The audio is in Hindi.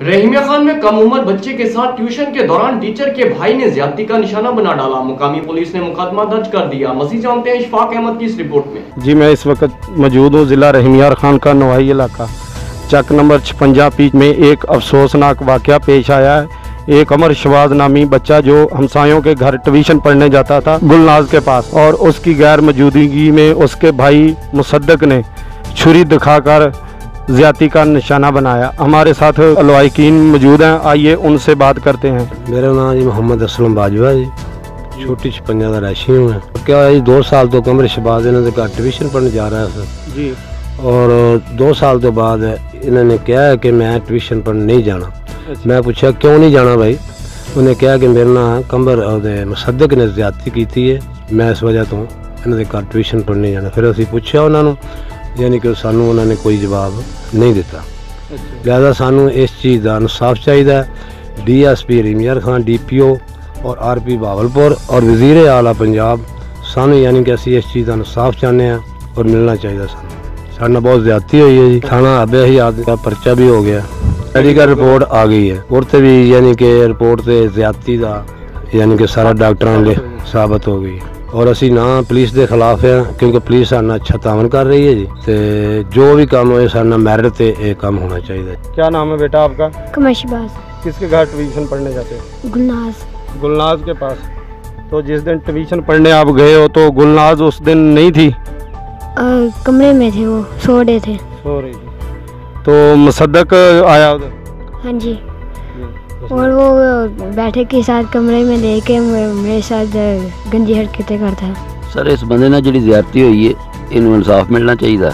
रहीमिया खान में कम उम्र बच्चे के साथ ट्यूशन के दौरान टीचर के भाई ने ज्यादती का निशाना बना डाला। मुकामी पुलिस ने मुकदमा दर्ज कर दिया। मजीद जानते हैं इशफाक अहमद की इस रिपोर्ट में। जी, मैं इस वक्त मौजूद हूँ जिला रहीमिया खान का नवाही इलाका चक नंबर 56 पीच में एक अफसोसनाक वाकया पेश आया है। एक अमर शवाज नामी बच्चा जो हमसायों के घर ट्यूशन पढ़ने जाता था गुलनाज के पास, और उसकी गैर मौजूदगी में उसके भाई मुसद्दक ने छुरी दिखाकर ज्यादती का निशाना बनाया। हमारे साथ लवाहिकीन मौजूद हैं, आइए उनसे बात करते हैं। मेरा नाम जी मोहम्मद असलम बाजवा जी, छोटी 56 का रैशी हूँ। क्या है, 2 साल तो कमर शबाज इन्होंने घर ट्यूशन पढ़ने जा रहा है सर जी, और 2 साल तो बाद इन्होंने कहा है कि मैं ट्यूशन पढ़ने नहीं जाना। मैं पूछा क्यों नहीं जाना भाई, उन्हें कहा कि मेरे ना कमर मुसद्दक ने ज्यादती की थी है, मैं इस वजह तो इन्होंने घर ट्यूशन पढ़ने नहीं जाना। फिर असी पूछा उन्होंने, यानी कि सानू उन्होंने कोई जवाब नहीं दिता। लिहाजा सानू इस चीज़ का इंसाफ चाहिए। DSP रहीमिया खान, DPO और RP भावलपुर और वजीर आला पंजाब सानू, यानी कि असी इस चीज़ का इंसाफ चाहते हैं और मिलना चाहिए। सानू बहुत ज्यादती हुई है जी। थाना अबे ही का पर्चा भी हो गया, मेडिकल रिपोर्ट आ गई है, उड़ते भी यानी कि रिपोर्ट से ज्यादती का यानी कि सारा डॉक्टरों ने साबित हो गई। और असी ना पुलिस के खिलाफ है, क्योंकि पुलिस साना अच्छा तावन कर रही है जी। ते जो भी काम हो साना मैरिट से एक काम होना चाहिए। क्या नाम है बेटा आपका? कमर शबाज। किसके घर ट्यूशन पढ़ने जाते हो? गुलनाज। गुलनाज के पास। तो जिस दिन ट्यूशन पढ़ने आप गए हो तो गुलनाज उस दिन नहीं थी? कमरे में थे, वो सो रहे थे। सो रही थी। तो मुसद्दक आया उधर? हाँ जी, और वो बैठे के साथ कमरे में लेके मेरे साथ गंदी हरकतें करता है। सर इस बंदे ने जी ज्यादती हुई है, इन्हें इंसाफ मिलना चाहिए।